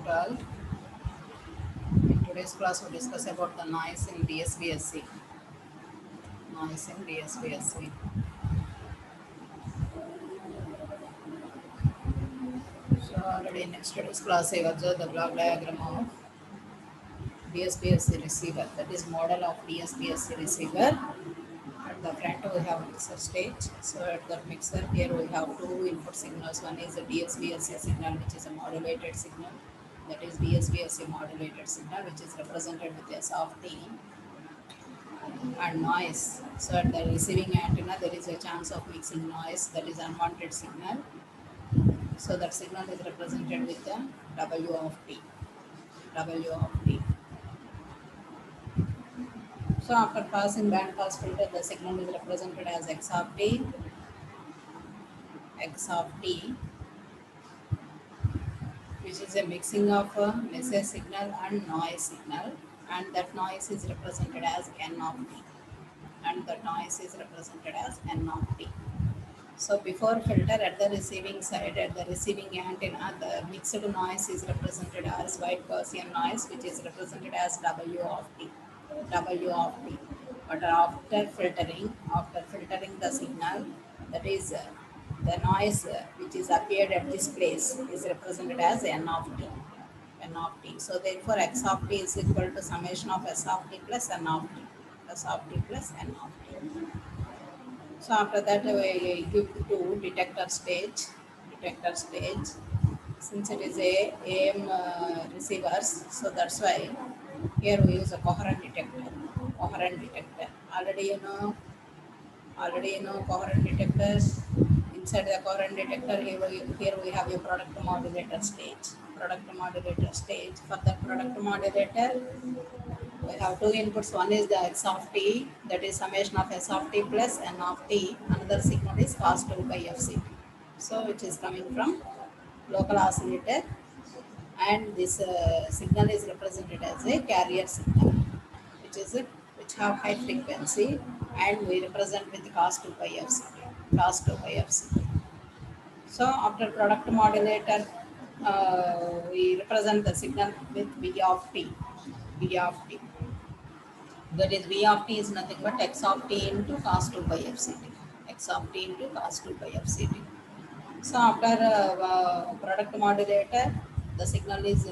12. In today's class, we'll discuss about the noise in DSPSC. Noise in DSPSC. So already in yesterday's class, I observed the block diagram of DSPSC receiver. That is model of DSPSC receiver. At the front, we have mixer stage. So at the mixer, here we have two input signals. One is the DSPSC signal, which is a modulated signal. That is DSPSC modulated signal, which is represented with S of T. And noise. So at the receiving antenna, there is a chance of mixing noise, that is unwanted signal. So that signal is represented with the W of T. W of T. So after passing band pass filter, the signal is represented as X of T. X of T, which is a mixing of a message signal and noise signal, and that noise is represented as N of T. And the noise is represented as N of T. So before filter at the receiving side, at the receiving antenna, the mixed noise is represented as white Gaussian noise, which is represented as W of T. W of T. But after filtering the signal, that is the noise which is appeared at this place is represented as N of T. N of T. So therefore, X of T is equal to summation of S of T plus N of T. S of T plus N of T. So after that, we give to detector stage. Detector stage. Since it is a AM receivers, so that's why here we use a coherent detector. Coherent detector. Already you know coherent detectors. Inside the coherent detector, here we have a product modulator stage. Product modulator stage. For the product modulator, we have two inputs. One is the X of T, that is summation of S of T plus N of T. Another signal is cos 2 by FCT. So which is coming from local oscillator, and this signal is represented as a carrier signal, which have high frequency, and we represent with cos 2 by FCT. Cos 2 by FCT. So after product modulator, we represent the signal with V of T. V of T. That is V of T is nothing but X of T into cos 2 by FCT. X of T into cos 2 by FCT. So after product modulator, the signal is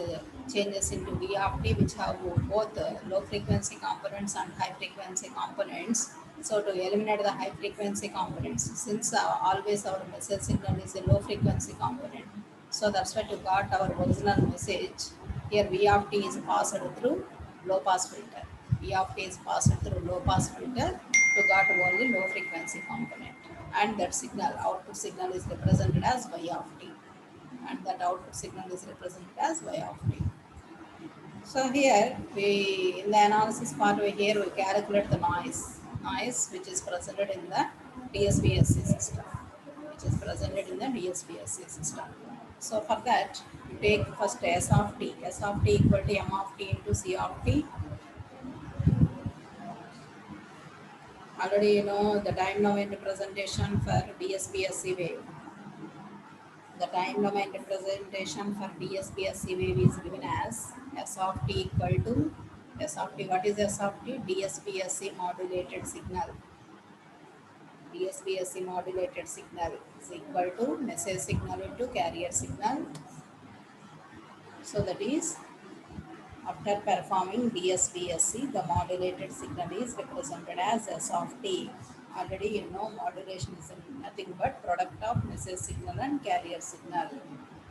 changes into V of T, which have both low frequency components and high frequency components. So to eliminate the high frequency components, since always our message signal is a low frequency component, so that's why to got our original message, here V of T is passed through low pass filter. V of T is passed through low pass filter to got only low frequency component, and that signal, output signal, is represented as Y of T, and that output signal is represented as Y of T. So here we, in the analysis part, we calculate the noise which is presented in the DSPSC system, which is presented in the DSPSC system. So for that, we take first S of T. S of T equal to M of T into C of T. Already you know the time domain representation for DSPSC wave. The time domain representation for DSPSC wave is given as S of T equal to S of T. What is S of T? DSPSC modulated signal. DSPSC modulated signal is equal to message signal into carrier signal. So that is, after performing DSPSC, the modulated signal is represented as S of T. Already you know modulation is nothing but product of message signal and carrier signal.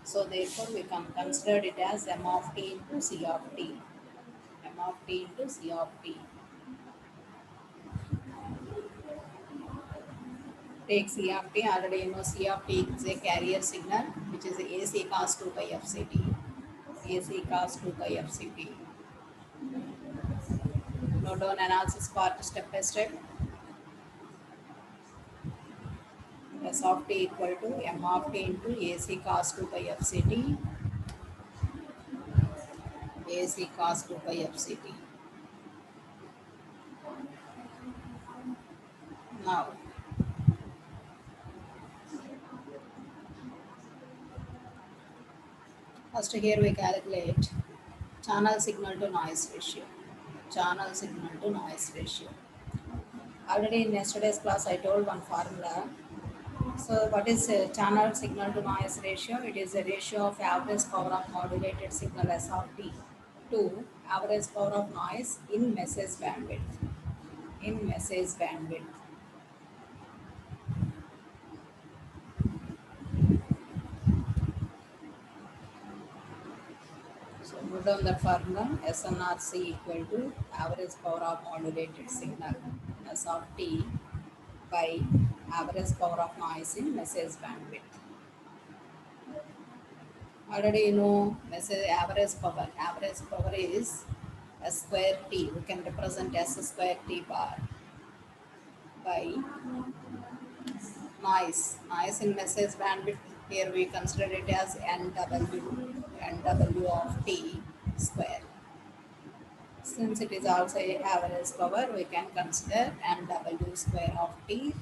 So therefore we can consider it as M of T into C of T. M of T into C of T. Take C of T. Already you know C of T is a carrier signal, which is AC cos 2 by FCT. AC cos 2 by FCT. Note down analysis part step by step. S of T equal to M of T into AC cos 2 by FCT. AC cos 2 by FCT. Now, First here we calculate channel signal to noise ratio. Channel signal to noise ratio. Already in yesterday's class I told one formula. So what is channel signal to noise ratio? It is a ratio of average power of modulated signal S of t to average power of noise in message bandwidth. In message bandwidth. So put down the formula SNRC equal to average power of modulated signal S of t by average power of noise in message bandwidth. Already you know message average power. Average power is S square T. We can represent S square T bar by noise. Noise in message bandwidth. Here we consider it as NW of T square. Since it is also a average power, we can consider NW square of T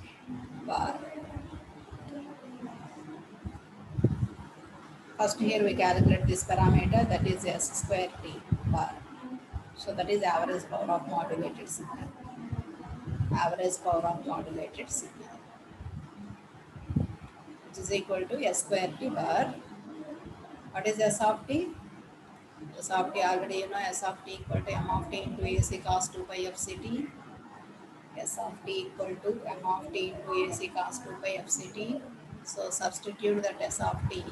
bar. First here we calculate this parameter, that is S square T bar. So that is average power of modulated signal. Average power of modulated signal, which is equal to S square T bar. What is S of T? S of T already you know, S of T equal to M of T into AC cos 2 pi f ct. S of T equal to M of T into AC cos 2 pi f ct. So substitute that S of T.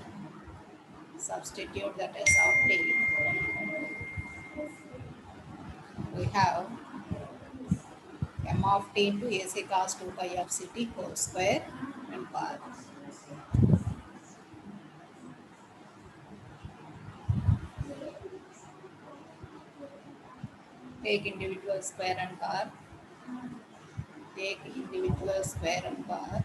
Substitute that S of T. We have M of T into AC cos 2 pi f ct whole square and bar. Take individual square and bar. Take individual square and bar.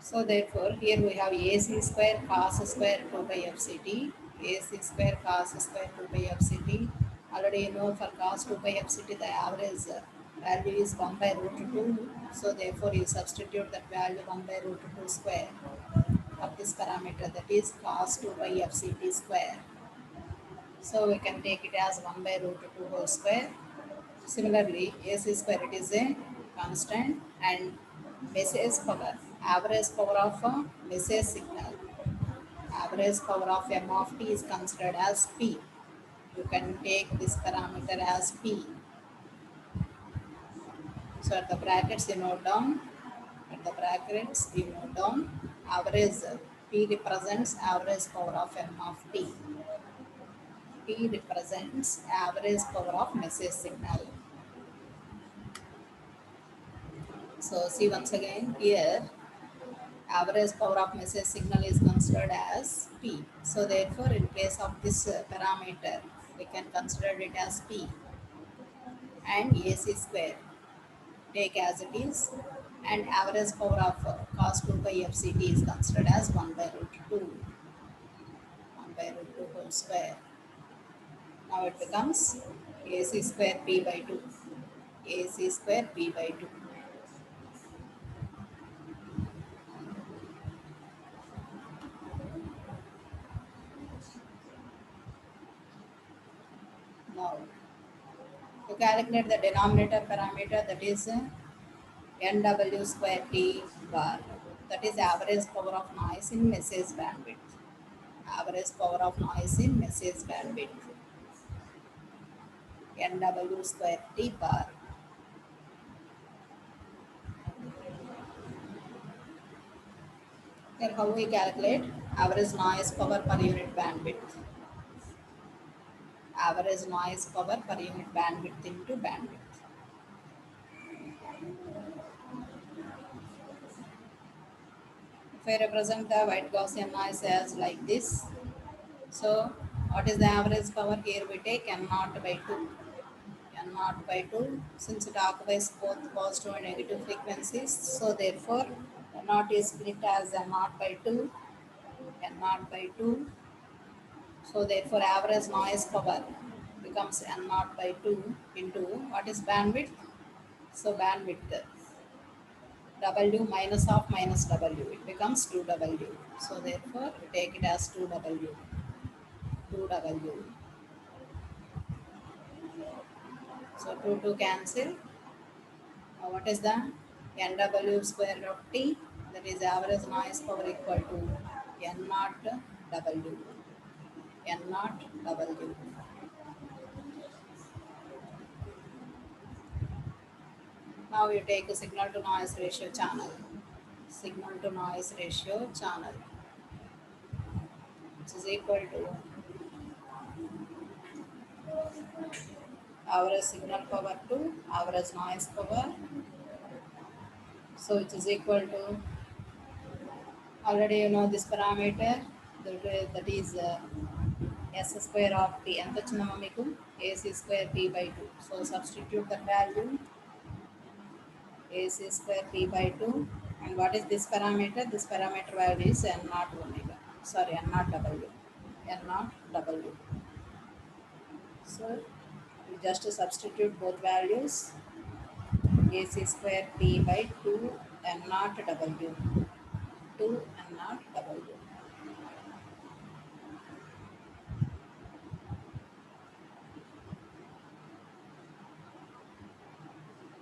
So therefore, here we have AC square cos square 2 by FCT, AC square cos square 2 by FCT. Already you know for cos 2 by FCT the average value is 1 by root 2. So therefore you substitute that value 1 by root 2 square of this parameter, that is cos 2 by FCT square. So we can take it as 1 by root 2 whole square. Similarly, AC square it is a constant, and message power, average power of a message signal, average power of M of t is considered as P. You can take this parameter as P. So at the brackets you note down, at the brackets you note down average, P represents average power of M of t. P represents average power of message signal. So see once again here, average power of message signal is considered as P. So therefore in place of this parameter we can consider it as P, and AC square take as it is, and average power of cos 2 by FCT is considered as 1 by root 2. 1 by root 2 whole square. Now it becomes AC square P by 2. AC square P by 2. Now to calculate the denominator parameter, that is NW square T bar, that is average power of noise in message bandwidth. Average power of noise in message bandwidth. NW square T bar. Here how we calculate average noise power per unit bandwidth. Average noise power per unit bandwidth into bandwidth. If I represent the white Gaussian noise as like this, so what is the average power? Here we take N naught by 2. N naught by 2, since it occupies both positive and negative frequencies, so therefore N naught is split as N naught by 2, N naught by 2. So therefore average noise power becomes n naught by 2 into what is bandwidth? So bandwidth W minus of minus W, it becomes 2W. So therefore we take it as 2W. 2W. So 2 cancel. What is that? NW square root of T, that is average noise power equal to N naught W. N naught W. Now you take a signal to noise ratio channel. Signal to noise ratio channel, which is equal to average signal power to average noise power. So which is equal to, already you know this parameter, that is s square of t. ఎంత వచ్చిందమ్మా మీకు? ac square t by 2. So substitute the value ac square t by 2. And what is this parameter? This parameter value is n naught omega. Sorry, n naught w. N naught w. So we just substitute both values. AC square T by 2 n naught W. 2 n naught W.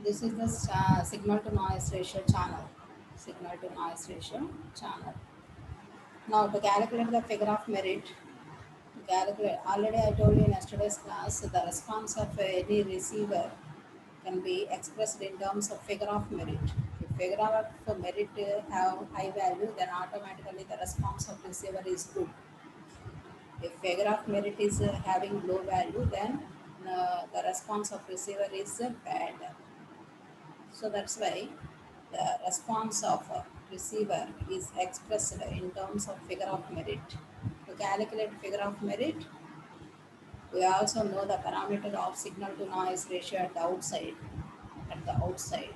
This is the signal to noise ratio channel. Signal to noise ratio channel. Now to calculate the figure of merit, to calculate, already I told you in yesterday's class, the response of any receiver can be expressed in terms of figure of merit. If figure of merit have high value, then automatically the response of receiver is good. If figure of merit is having low value, then the response of receiver is bad. So that's why the response of receiver is expressed in terms of figure of merit. To calculate figure of merit, we also know the parameter of signal to noise ratio at the outside. At the outside.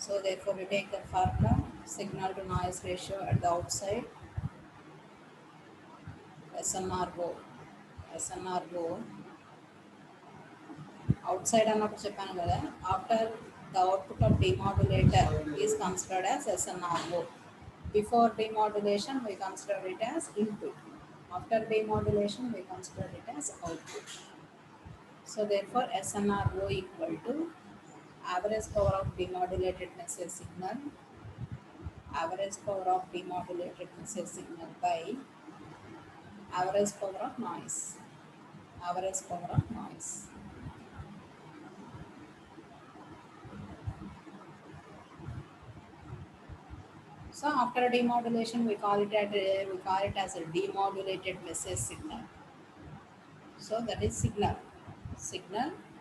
So therefore we take the formula signal to noise ratio at the outside, SNRO. SNRO outside అన్నప్పుడు చెప్పాను కదా, after the output of demodulator is considered as SNRO. Before demodulation we consider it as input. After demodulation we consider it as output. So therefore SNRO equal to average power of demodulated message signal, average power of demodulated message signal by average power of noise, average power of noise. So after demodulation, we call it as a demodulated message signal. So that is signal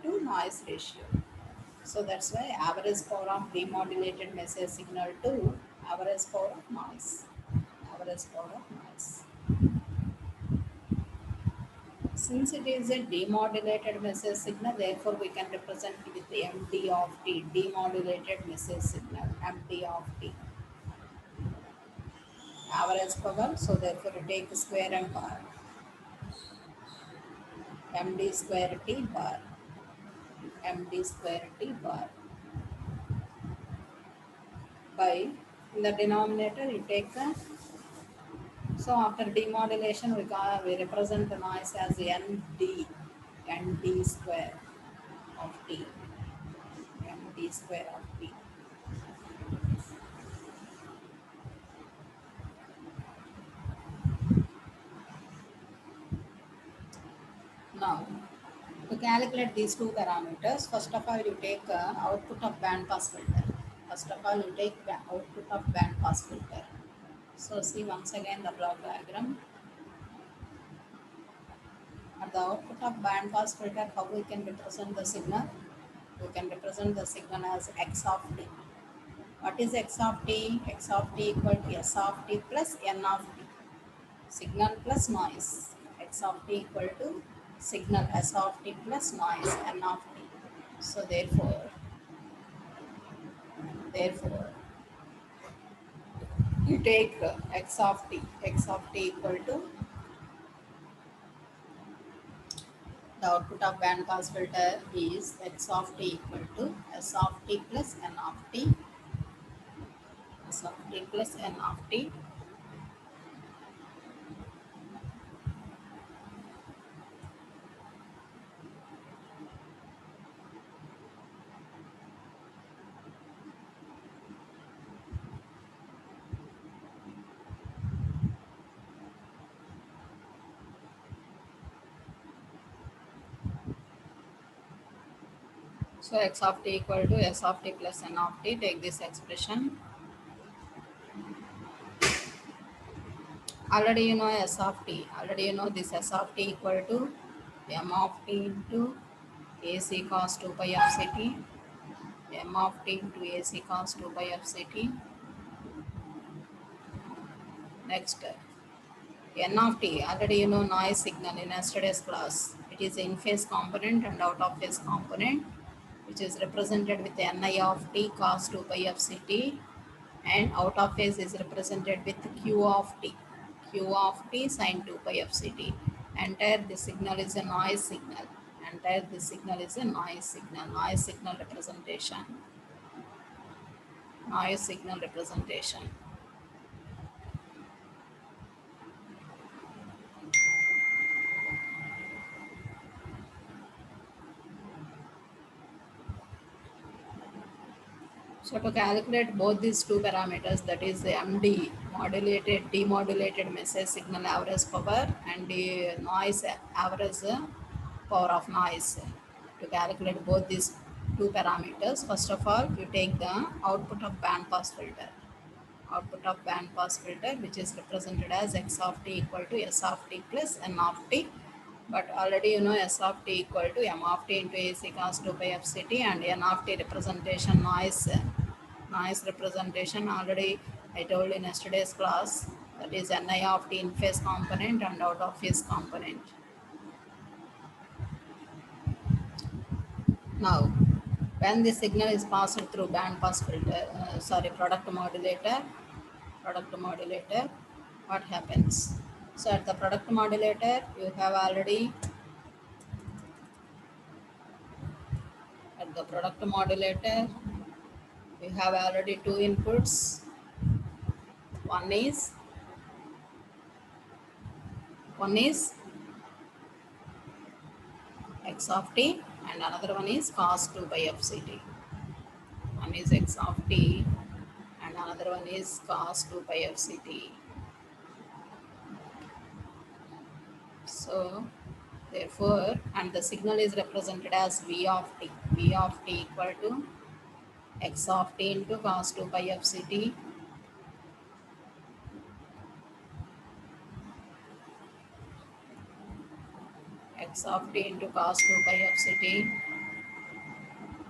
to noise ratio. So that's why average power of demodulated message signal to average power of noise, average power of noise. Since it is a demodulated message signal, therefore we can represent it with the MD of T, demodulated message signal, MD of T. Average power, so therefore we take square and bar. MD square T bar, MD square T bar by, in the denominator you take the, so after demodulation we represent the noise as ND square of T, ND square of T. Now to calculate these two parameters, first of all you take output of band pass filter. First of all you take the output of band pass filter. So see once again the block diagram. At the output of band pass filter, how we can represent the signal? We can represent the signal as x of t. What is x of t? X of t equal to s of t plus n of t. Signal plus noise. X of t equal to signal s of t plus noise n of t. So therefore you take x of t equal to The output of band pass filter is x of t equal to s of t plus n of t, s of t plus n of t. So x of t equal to s of t plus n of t. Take this expression. Already you know s of t. Already you know this s of t equal to m of t into ac cos 2 pi of ct. M of t into ac cos 2 pi of ct. Next, n of t. Already you know noise signal in yesterday's class. It is in phase component and out of phase component, which is represented with ni of t cos 2 pi of ct, and out of phase is represented with q of t, q of t sin 2 pi of ct. Entire the signal is a noise signal. Entire the signal is a noise signal. Noise signal representation. Noise signal representation. So to calculate both these two parameters, that is the MD, modulated, demodulated message signal average power, and the noise average power of noise. To calculate both these two parameters, first of all, you take the output of band pass filter. Output of band pass filter, which is represented as x of t equal to s of t plus n of t. But already you know s of t equal to m of t into ac cos 2 pi f ct, and n of t representation noise representation already I told in yesterday's class, that is ni of t in phase component and out of phase component. Now, when the signal is passed through band pass filter, product modulator, what happens? So at the product modulator, you have already, at the product modulator, you have already two inputs. One is, one is x of t and another one is cos 2 pi of ct. One is x of t and another one is cos 2 pi of ct. So therefore, and the signal is represented as v of t. V of t equal to x of t into cos 2 pi of ct, x of t into cos 2 pi of ct.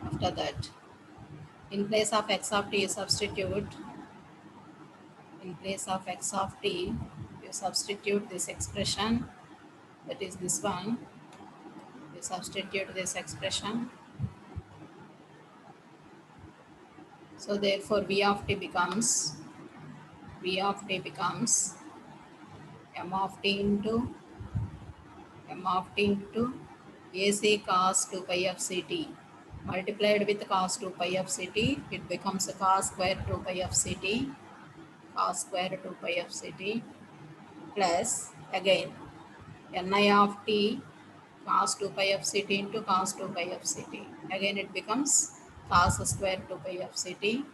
After that, in place of x of t, you substitute, in place of x of t, you substitute this expression, that is this one. You substitute this expression. So therefore, v of t becomes, v of t becomes m of t into ac cos 2 pi of ct multiplied with cos 2 pi of ct. It becomes a cos square 2 pi of ct, cos square 2 pi of ct, plus again ni of t cos 2 pi of ct into cos 2 pi of ct. Again it becomes cos square 2 pi of ct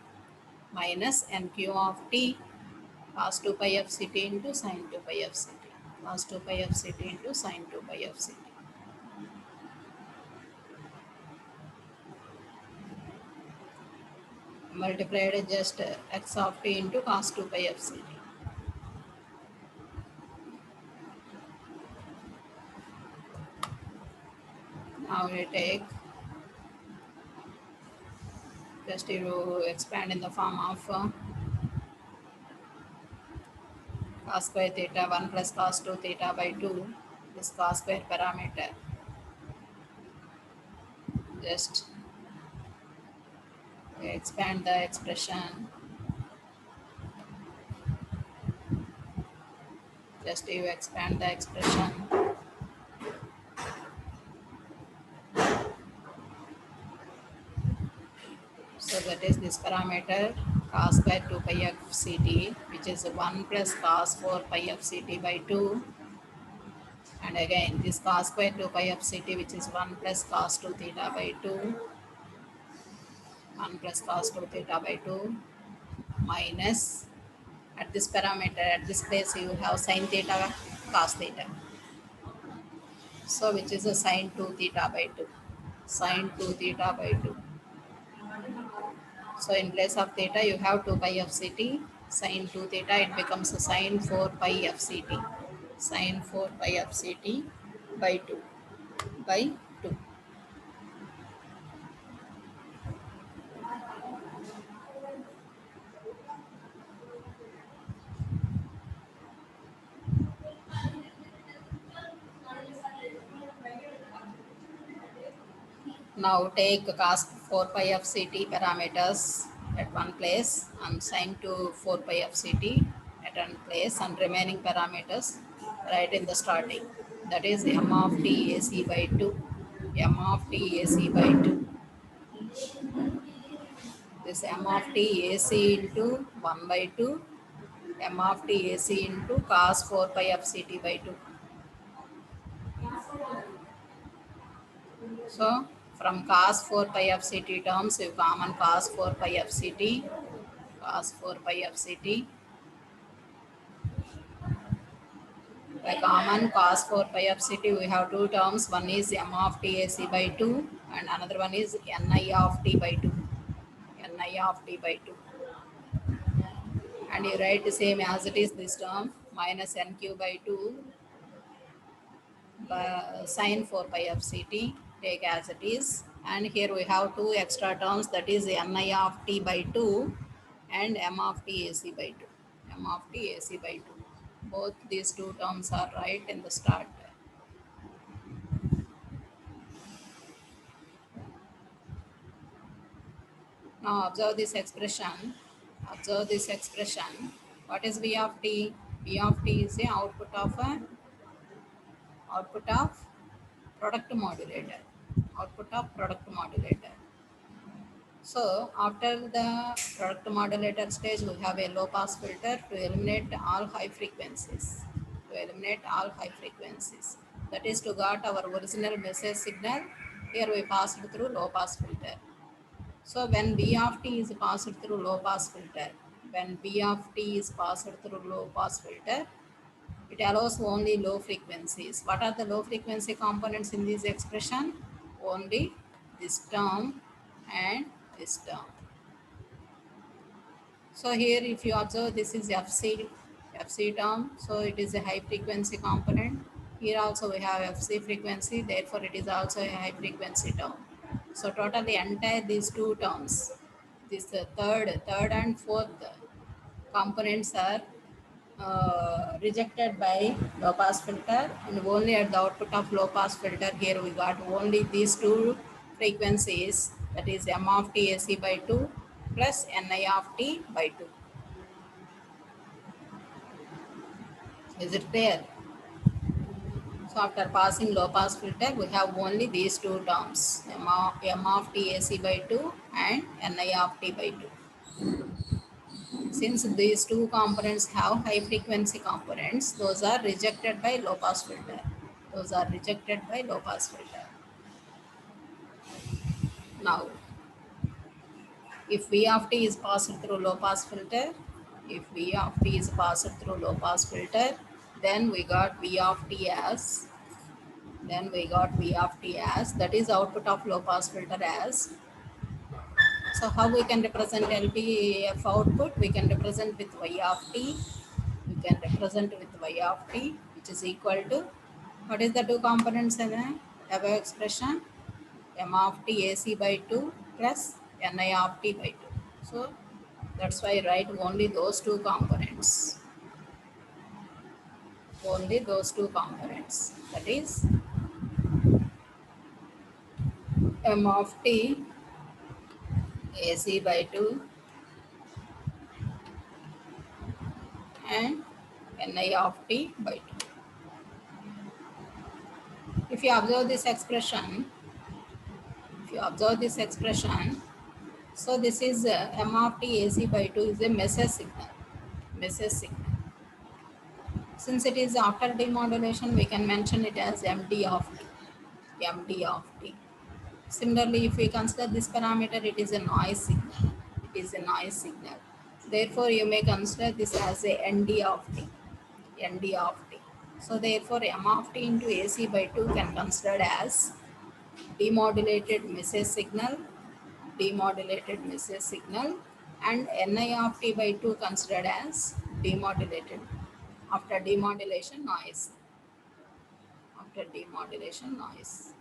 minus nq of t cos 2 pi of ct into sin 2 pi of ct. Cos 2 pi of ct into sin 2 pi of ct. Multiplied just x of t into cos 2 pi of ct. Now we take, just you expand in the form of cos square theta 1 plus cos 2 theta by 2, this cos square parameter. Just expand the expression. Just you expand the expression. this parameter cos square 2 pi f ct, which is 1 plus cos 4 pi f ct by 2, and again this cos square 2 pi f ct, which is 1 plus cos 2 theta by 2, 1 plus cos 2 theta by 2, minus, at this parameter, at this place you have sin theta cos theta, so which is a sin 2 theta by 2, sin 2 theta by 2. So in place of theta you have 2 pi f ct, sin 2 theta it becomes a sin 4 pi f ct, sin 4 pi f ct by 2, by 2. Now take cos 4 pi f ct parameters at one place and sin to 4 pi f ct at one place, and remaining parameters right in the starting. That is m of t ac by 2, m of t ac by 2. This m of t ac into 1 by 2, m of t ac into cos 4 pi f ct by 2. So from cos 4 pi f ct terms, you common cos 4 pi f ct, cos 4 pi f ct. By common cos 4 pi f ct, we have two terms. One is m of t ac by 2 and another one is ni of t by 2. Ni of t by 2. And you write the same as it is this term, minus nq by 2 sin 4 pi f ct, take as it is. And here we have two extra terms, that is ni of t by 2 and m of t ac by 2, m of t ac by 2. Both these two terms are right in the start. Now observe this expression, observe this expression. What is v of t? V of t is the output of product modulator, output of product modulator. So after the product modulator stage, we have a low pass filter to eliminate all high frequencies. To eliminate all high frequencies. That is to got our original message signal. Here we passed through low pass filter. So when B of t is passed through low pass filter, when B of t is passed through low pass filter, it allows only low frequencies. What are the low frequency components in this expression? Only this term and this term. So here if you observe, this is FC term, so it is a high frequency component. Here also we have FC frequency, therefore it is also a high frequency term. So totally entire these two terms, this third and fourth components are rejected by low pass filter, and only at the output of low pass filter here we got only these two frequencies, that is m of t ac by 2 plus ni of t by 2. Is it clear? So after passing low pass filter, we have only these two terms, m of t ac by 2 and ni of t by 2. Since these two components have high frequency components, those are rejected by low pass filter. Those are rejected by low pass filter. Now, if V of t is passed through low pass filter, if V of t is passed through low pass filter, then we got V of t as, that is output of low pass filter as. So how we can represent LPF output? We can represent with Y of t. We can represent with Y of t, which is equal to, what is the two components in the above expression? M of t AC by 2 plus Ni of t by 2. So that's why I write only those two components. Only those two components. That is M of t AC by 2 and Ni of t by 2. If you observe this expression, So this is m of t AC by 2 is a message signal. Message signal. Since it is after demodulation, we can mention it as MD of t. MD of t. Similarly, if we consider this parameter, it is a noise signal. It is a noise signal. Therefore, you may consider this as a ND of t. ND of t. So therefore, m of t into AC by 2 can considered as demodulated message signal, demodulated message signal, and Ni of t by 2 considered as demodulated after demodulation noise. After demodulation noise.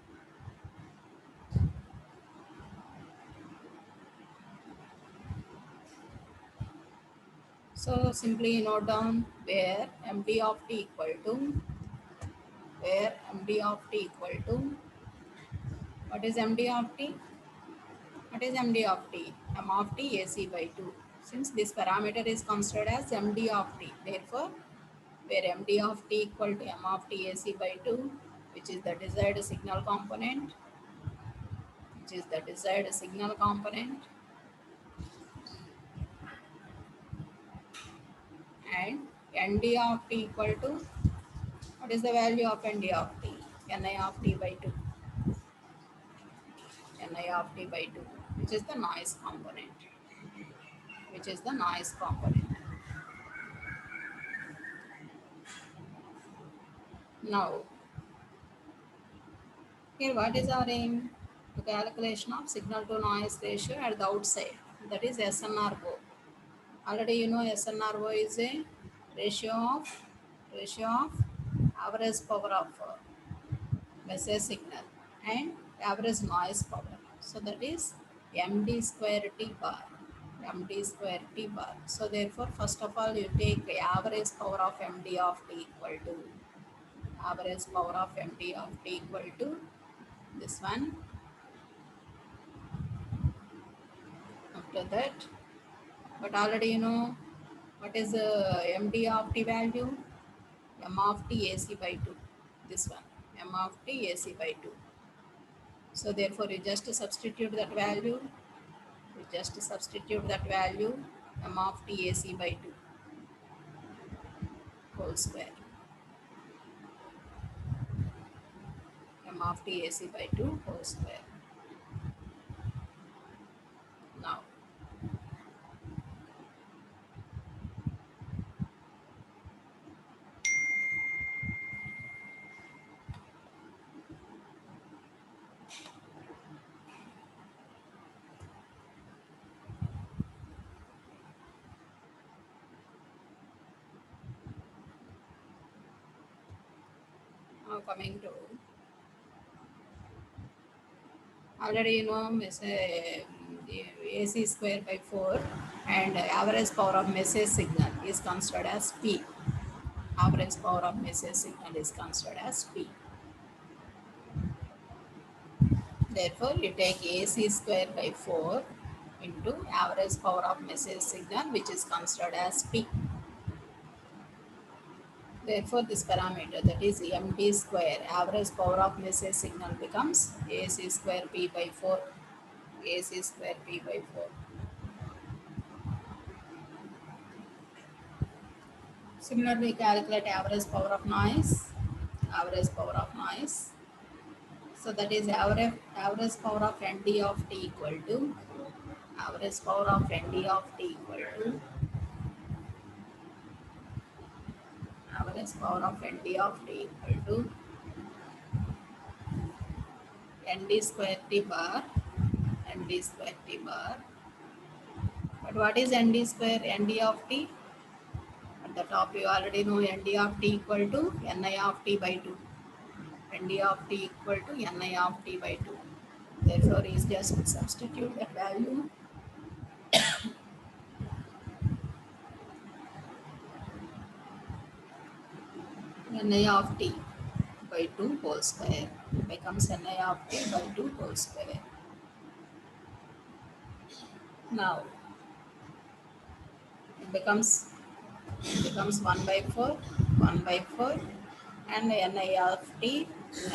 So simply note down where MD of t equal to, where MD of t equal to, what is MD of t? What is MD of t? M of t AC by 2. Since this parameter is considered as MD of t, therefore, where MD of t equal to M of t AC by 2, which is the desired signal component, which is the desired signal component, and ND of t equal to, what is the value of ND of t? Ni of t by 2. Ni of t by 2, which is the noise component, which is the noise component. Now, here what is our aim? To calculation of signal to noise ratio at the outside, that is SNRO. Already you know SNRO is a ratio of average power of message signal and average noise power. So that is MD square T bar. MD square T bar. So therefore, first of all, you take the average power of MD of T equal to, average power of MD of T equal to this one. After that, but already you know what is MD of T value? M of T AC by 2. This one. M of T AC by 2. So therefore, you just substitute that value. You just substitute that value. M of T AC by 2 whole square. M of T AC by 2 whole square. Now, now coming to, already you know AC square by 4 and average power of message signal is considered as P. Average power of message signal is considered as P. Therefore, you take AC square by 4 into average power of message signal, which is considered as P. Therefore, this parameter, that is MD square, average power of message signal, becomes AC square P by 4. AC square P by 4. Similarly, calculate average power of noise. Average power of noise. So that is average power of ND of T equal to, average power of ND of T equal to, average power of ND of T equal to ND square T bar, ND square T bar. But what is ND square? ND of T? At the top you already know ND of T equal to Ni of T by 2. ND of T equal to Ni of T by 2. Therefore, is just substitute that value. Ni of T by 2 whole square becomes Ni of T by 2 whole square. Now, it becomes 1 by 4, 1 by 4, and Ni of T,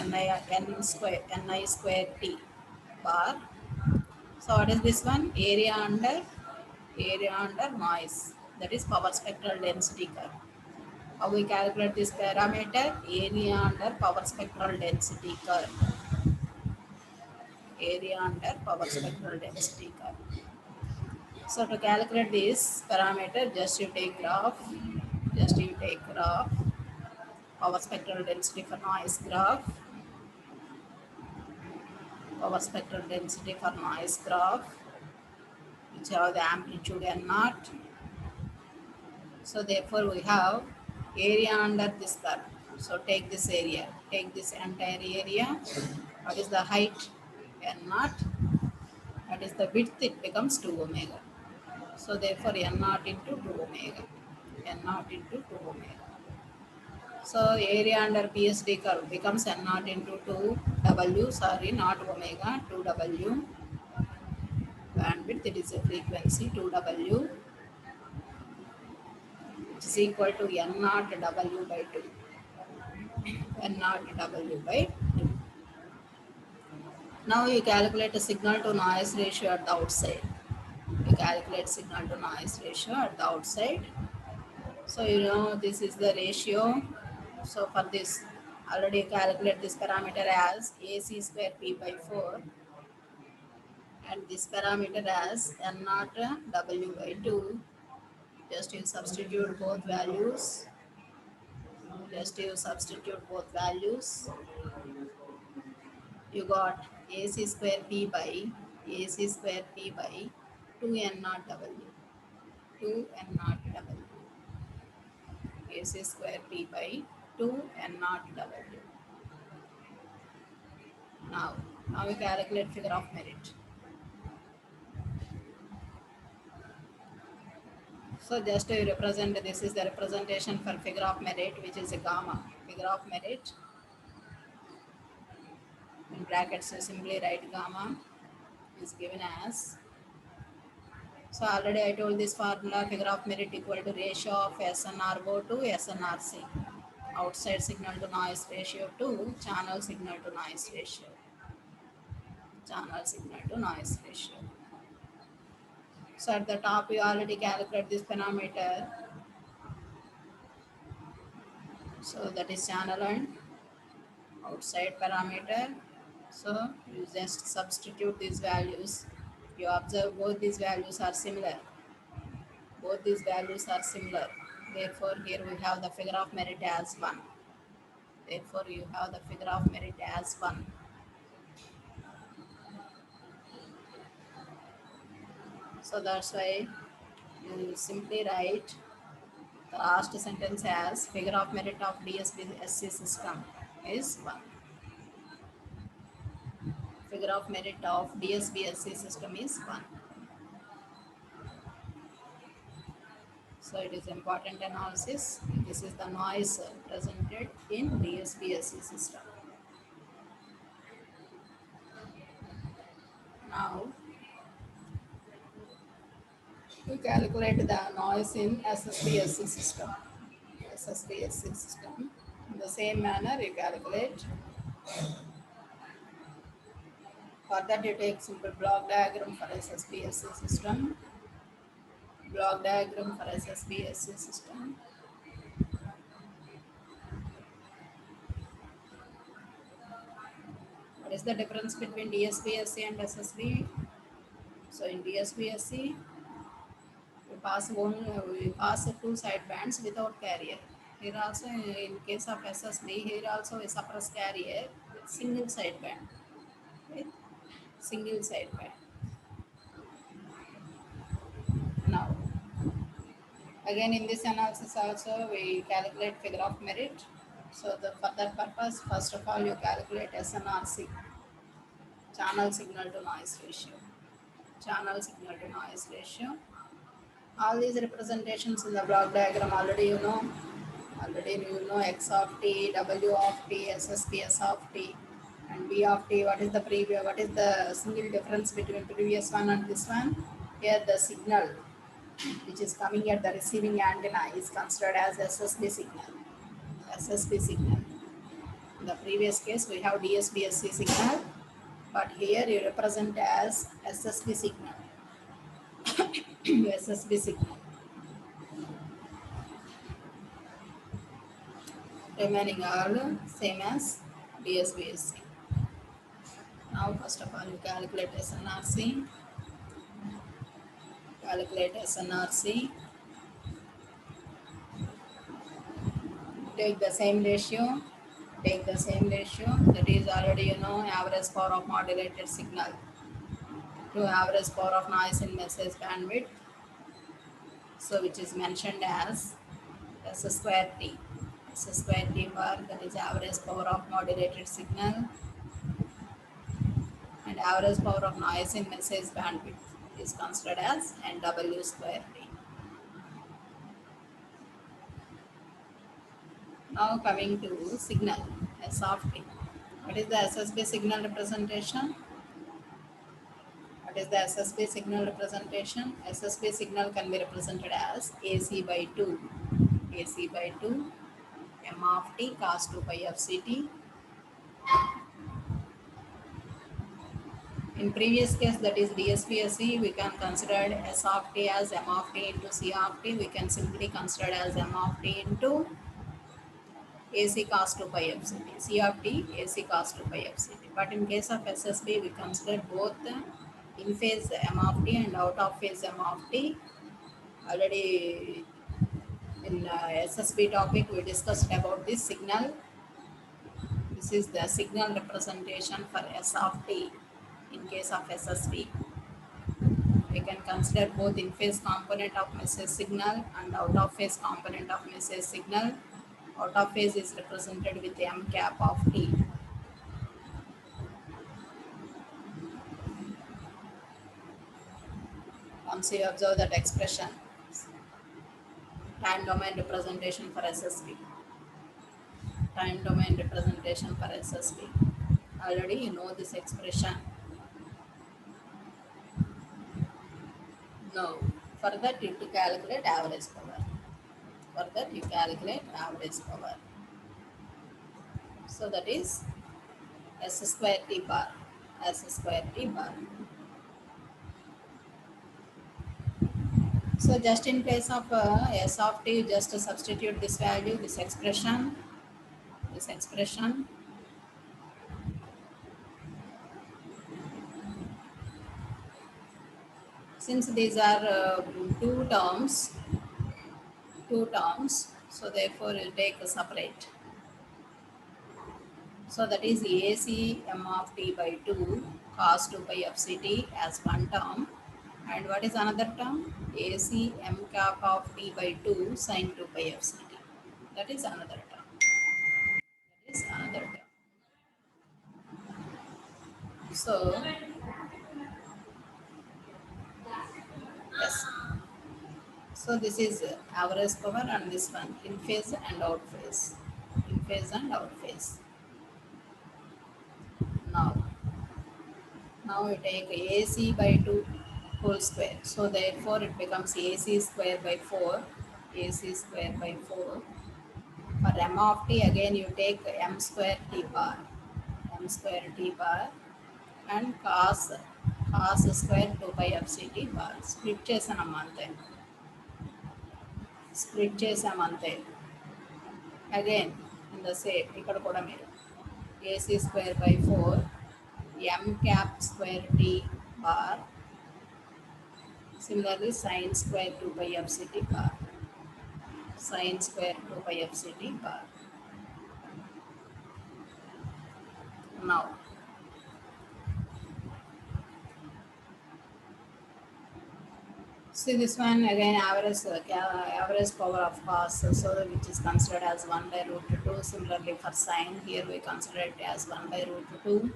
Ni square T bar. So what is this one? Area under noise. That is power spectral density curve. How we calculate this parameter? Area under power spectral density curve. Area under power spectral density curve. So to calculate this parameter, just you take graph, power spectral density for noise graph, power spectral density for noise graph, which have the amplitude n naught. So therefore we have area under this curve. So take this area, take this entire area. What is the height? N naught. That is the width, it becomes 2 omega. So therefore n naught into 2 omega. N naught into 2 omega. So area under PSD curve becomes n naught into 2w, sorry, not omega, 2w. Bandwidth, it is a frequency 2w, which is equal to n naught w by 2. N naught w by 2. Now you calculate the signal to noise ratio at the outside. You calculate signal to noise ratio at the outside. So you know this is the ratio. So for this, already calculate this parameter as AC square P by 4, and this parameter as N naught W by 2. Just you substitute both values. You got AC square P by 2 N naught W. 2 N naught W. AC square P by 2 N naught W. Now we calculate figure of merit. So just to represent, this is the representation for figure of merit, which is a gamma. Figure of merit, in brackets you simply write gamma, is given as, so already I told this formula, figure of merit equal to ratio of SNRO to SNRC. Outside signal to noise ratio to channel signal to noise ratio. Channel signal to noise ratio. So at the top you already calculate this parameter. So that is channel and outside parameter. So you just substitute these values. You observe both these values are similar. Both these values are similar. Therefore here we have the figure of merit as 1. Therefore you have the figure of merit as 1. So that's why you simply write the last sentence as figure of merit of DSBSC system is 1. Figure of merit of DSBSC system is 1. So it is important analysis. This is the noise presented in DSBSC system. Now we calculate the noise in SSBSC system. SSBSC system. In the same manner you calculate. For that you take simple block diagram for SSBSC system. Block diagram for SSBSC system. What is the difference between DSBSC and SSB? So in DSBSC, we pass two side bands without carrier. Here also, in case of SSB, here also a suppress carrier with single side band. With single side band. Now, again in this analysis also we calculate figure of merit. So for that purpose, first of all you calculate SNRC, channel signal to noise ratio. Channel signal to noise ratio. All these representations in the block diagram already you know. Already you know X of t, W of t, SSP, S of t, and B of t. What is the single difference between previous one and this one? Here the signal which is coming at the receiving antenna is considered as SSB signal. SSB signal. In the previous case we have DSBSC signal. but here you represent as SSB signal. SSB signal. Remaining all same as DSBSC. Now first of all you calculate SNRC. Calculate SNRC. Take the same ratio. Take the same ratio. That is already you know average power of modulated signal to average power of noise in message bandwidth. So which is mentioned as S square T. S square T bar, that is average power of modulated signal, and average power of noise in message bandwidth is considered as NW square T. Now coming to signal S of T. What is the SSB signal representation? What is the SSB signal representation? SSB signal can be represented as AC by 2. AC by 2 M of T cos 2 pi of Ct. In previous case, that is DSPSC, we can consider S of T as M of T into C of T. We can simply consider as M of T into AC cos 2 pi of Ct. C of T, AC cos 2 pi of Ct. But in case of SSB, we consider both in phase M of T and out of phase M of T. Already in SSB topic, we discussed about this signal. This is the signal representation for S of T in case of SSB. We can consider both in phase component of message signal and out of phase component of message signal. Out of phase is represented with M cap of T. Once you observe that expression, time domain representation for SSB. Time domain representation for SSB. Already you know this expression. Now, for that you have to calculate average power. For that you calculate average power. So that is S square T bar. S square T bar. So just in place of S of T, just substitute this value, this expression. Since these are two terms, so therefore we'll take a separate. So that is AC M of T by 2 cos 2 pi of Ct as one term. And what is another term? AC M cap of T by 2 sin 2 pi of Ct. That is another term. That is another term. So, yes. So this is average power and this one in phase and out phase. In phase and out phase. Now, now we take AC by 2 whole square. So therefore it becomes AC square by 4. AC square by 4. For M of T again you take M square T bar. M square T bar and cos square 2 pi of Ct bar. Split చేసానమ్మా అంతే. Split చేసాం అంతే. Again in the same ఇక్కడ కూడా మీరు AC square by 4 M cap square T bar. Similarly sin square 2 pi of Ct bar. Sin square 2 pi of Ct bar. Now see this one again average power of cos, so which is considered as 1 by root 2. Similarly for sin, here we consider it as 1 by root 2.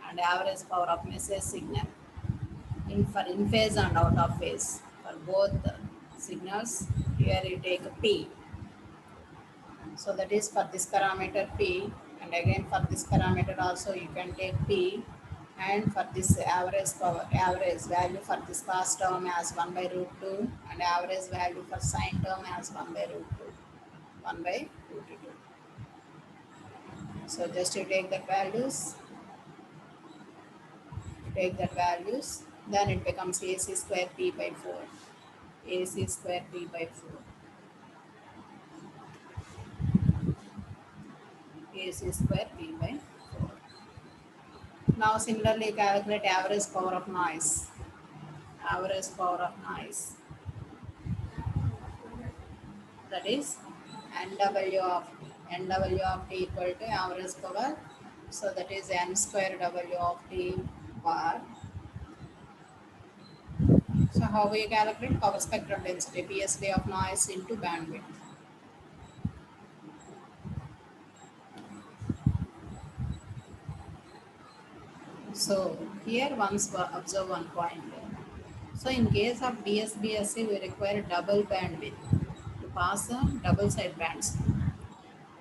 And average power of message signal for in phase and out of phase for both signals. Here you take P. So that is for this parameter P, and again for this parameter also you can take P. And for this average value for this cos term as 1 by root 2 and average value for sin term as 1 by root 2. 1 by root 2. So just you take the values take that values, then it becomes AC square P by 4. AC square P by 4. AC square P by 4. Now similarly calculate average power of noise. Average power of noise. That is NW of NW of T equal to average power. So that is N square W of T bar. So how we calculate power spectrum density, PSD of noise into bandwidth. So here once observe one point. So in case of DSBSC, we require double bandwidth to pass double side bands.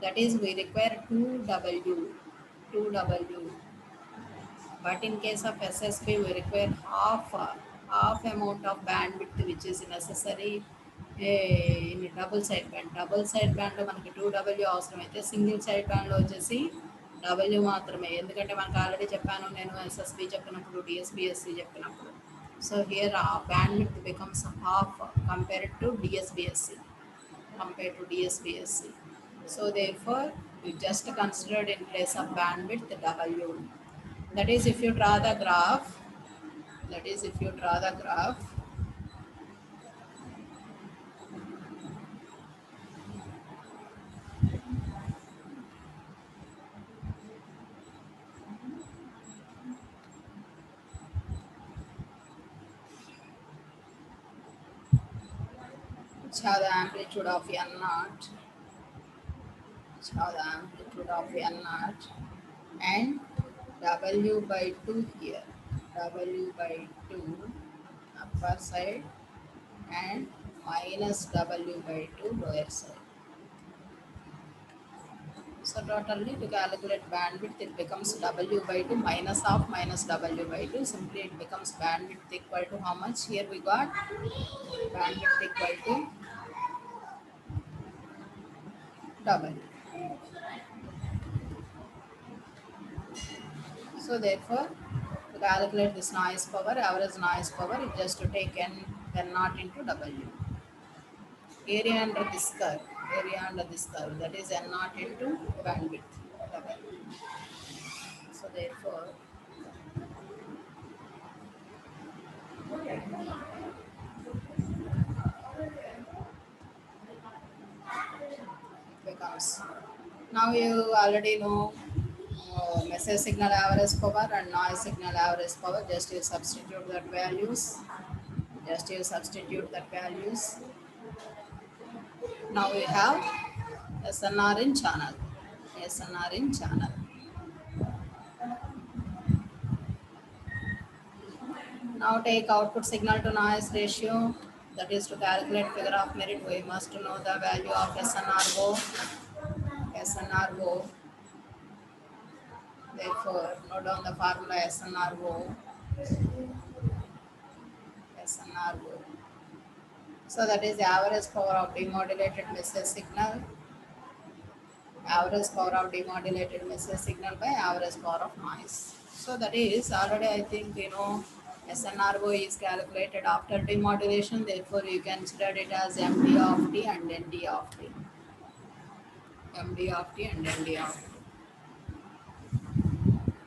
That is, we require 2W, 2W. But in case of SSB, we require half amount of bandwidth which is necessary in a double side band. Double side band లో మనకి 2W అవసరం అయితే single side బ్యాండ్లో వచ్చేసి W మాత్రమే. ఎందుకంటే మనకు already చెప్పాను నేను SSB చెప్పినప్పుడు DSBSC చెప్పినప్పుడు. So here bandwidth becomes half compared to DSBSC. So therefore, we just considered in place of bandwidth W. That is if you draw the graph, which have the amplitude of N naught, and W by 2 here, W by 2 upper side and minus W by 2 lower side. So totally to calculate bandwidth, it becomes W by 2 minus of minus W by 2. Simply it becomes bandwidth equal to how much? Here we got bandwidth equal to W. So therefore, to calculate this noise power, average noise power, it just to take N naught into W. Area under this curve, that is N naught into bandwidth, W. So therefore, becomes, now you already know message signal average power and noise signal average power. Just you substitute that values. Now we have SNR in channel. Now take output signal to noise ratio. That is to calculate figure of merit, we must know the value of SNRO. Therefore, note down the formula SNRO. So that is the average power of demodulated message signal. By average power of noise. So that is already, I think you know, SNRO is calculated after demodulation. Therefore, you can consider it as MD of T and ND of T.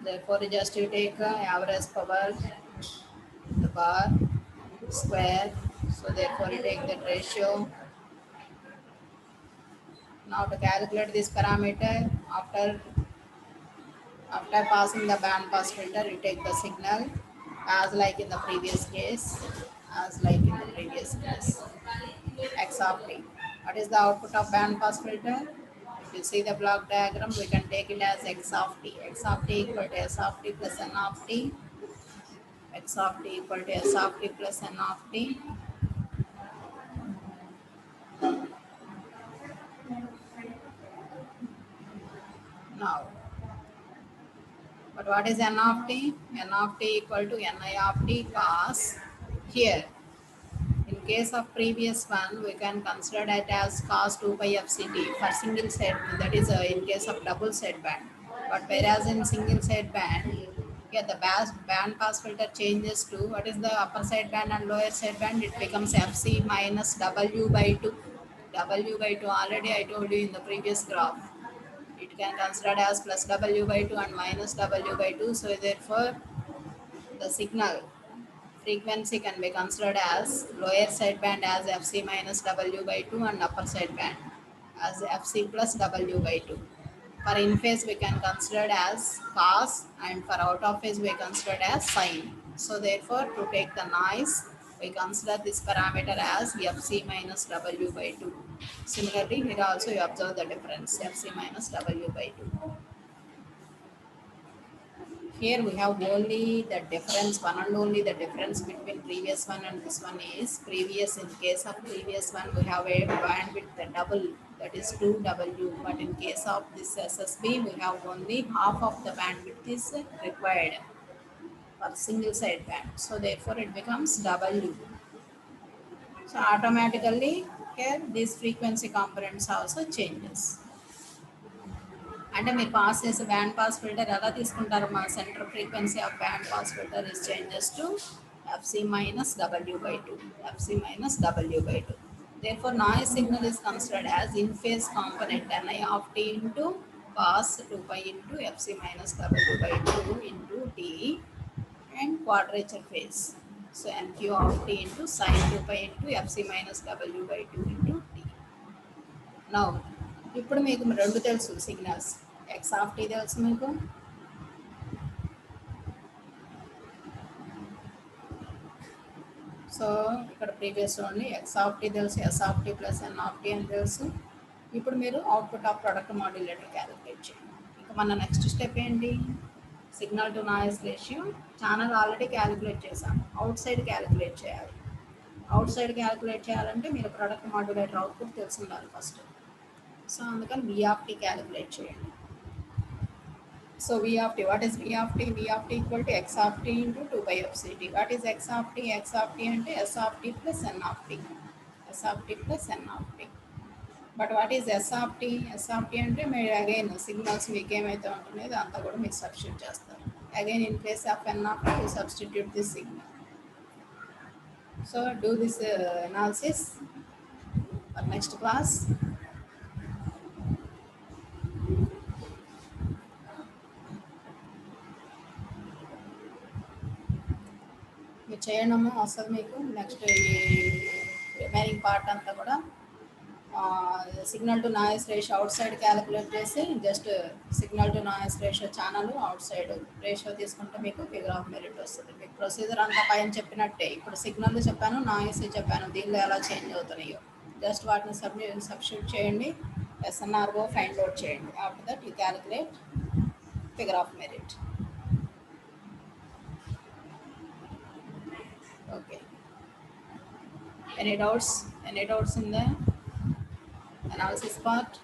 Therefore, just you take average power, the bar, square. So therefore, you take that ratio. Now to calculate this parameter, after passing the band pass filter, you take the signal as like in the previous case, X of T. What is the output of band pass filter? If you see the block diagram, we can take it as X of T. X of T equal to S of T plus N of T. X of T equal to S of T plus N of T. Now, but what is N of T? N of T equal to Ni of T cos. Here, in case of previous one, we can consider that as cos 2 pi FCT for single side, that is in case of double side band. But whereas in single side band, Yeah, the band pass filter changes to what is the upper side band and lower side band. It becomes FC minus W by 2. W by 2 already I told you in the previous graph. It can considered as plus W by 2 and minus W by 2. So therefore the signal frequency can be considered as lower side band as Fc minus W by 2 and upper side band as Fc plus W by 2. For in phase we can consider as cos and for out of phase we consider as sine. So therefore to take the noise we consider this parameter as Fc minus W by 2. Similarly here also you observe the difference Fc minus W by 2. Here we have only the difference, one and only the difference between previous one and this one is previous. In case of previous one, we have a bandwidth the double, that is 2W. But in case of this SSB, we have only half of the bandwidth is required for single side band. So therefore, it becomes W. So automatically here these frequency components also changes. అంటే మీరు pass చేసే band pass filter ఎలా తీసుకుంటారు మా centre frequency of band pass filter is changes to FC minus W by two FC minus W by two therefore noise signal is considered as in phase component ni of t into cos 2 pi into fc minus w by 2 into t and quadrature phase. So nq of t into sin 2 pi into fc minus w by 2 into t. Now ఇప్పుడు మీకు రెండు తెలుసు signals X of t తెలుసు మీకు so ఇక్కడ previous only x of t తెలుసు s of t plus n of t అని తెలుసు ఇప్పుడు మీరు output of product modulator calculate చేయండి ఇంకా మన నెక్స్ట్ స్టెప్ ఏంటి signal to noise ratio channel already calculate చేశాము అవుట్ సైడ్ క్యాలిక్యులేట్ చేయాలి అవుట్ సైడ్ క్యాలిక్యులేట్ చేయాలంటే మీరు ప్రొడక్ట్ మాడ్యులేటర్ అవుట్పుట్ తెలిసి ఉండాలి ఫస్ట్ సో అందుకని వి ఆఫ్ టీ క్యాలిక్యులేట్ చేయండి so v of t what is v of t equal to x of t into 2 by f city what is x of t అంటే s of t plus n of t s of t plus n of t but what is s of t అంటే మీరు again signals మీకు ఏమైతే ఉంటుందో దాంతో కూడా మీరు substitute చేస్తారు again in place of N of T substitute this signal so do this analysis for next class మీరు చేయడము వస్తుంది మీకు నెక్స్ట్ ఈ రిమైనింగ్ పార్ట్ అంతా కూడా signal to noise ratio outside calculate చేసి just signal to noise ratio channel outside ratio తీసుకుంటే మీకు ఫిగర్ ఆఫ్ మెరిట్ వస్తుంది మీకు ప్రొసీజర్ అంతా పైన చెప్పినట్టే ఇప్పుడు సిగ్నల్ చెప్పాను నాయిస్ చెప్పాను దీనిలో ఎలా చేంజ్ అవుతున్నాయో జస్ట్ వాటిని సబ్స్టిట్యూట్ చేయండి ఎస్ఎన్ఆర్ఓ ఫైండ్ అవుట్ చేయండి after that you calculate figure of merit. Okay. Any doubts? Any doubts in the analysis part?